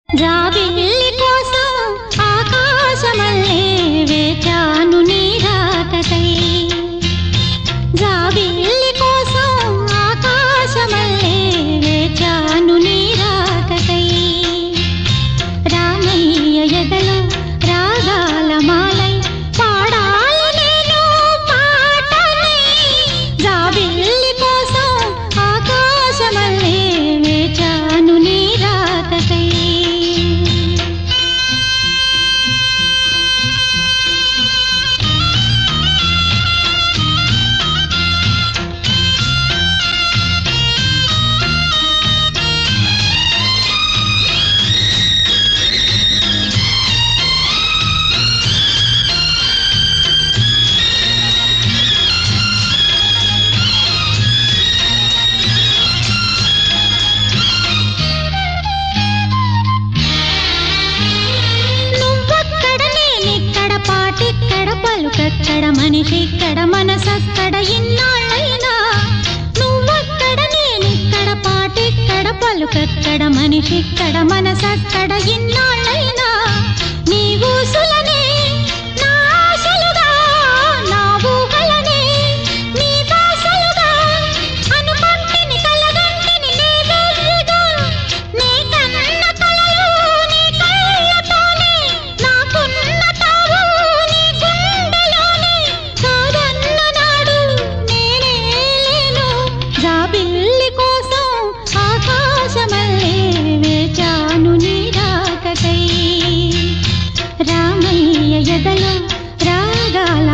జాబిల్లి కోసం ఆకాశమల్లే వేచాను నీ రాకకై జాబిల్లి కోసం ఆకాశమల్లే వేచాను నీ రాకకై రామయ్య ఎదలో రాగాల మాలై పాడాలి నేను పాటనై జాబిల్లి కోసం ఆకాశమల్లే వేచాను నీ రాకకై పలుకక్కడ మనిషిక్కడ మనసక్కడ ఇన్నాళ్ళైనా నువ్వక్కడ నేనిక్కడ పాటిక్కడ పలుకక్కడ మనిషిక్కడ మనసక్కడ ఇన్నాళ్ళైనా నీ ఊసులనే నా ఆశలుగా నా ఊహలనే నీ భాషలుగా అనుకుంటిని కలగంటిని నీ వెర్రిగా నీ కన్న కలలు నీ కళ్ళతోనే నాకున్న తావు నీ జాబిల్లి కోసం ఆకాశమల్లే వేచాను నీ రాకకై రామయ్య ఎదలో రాగాల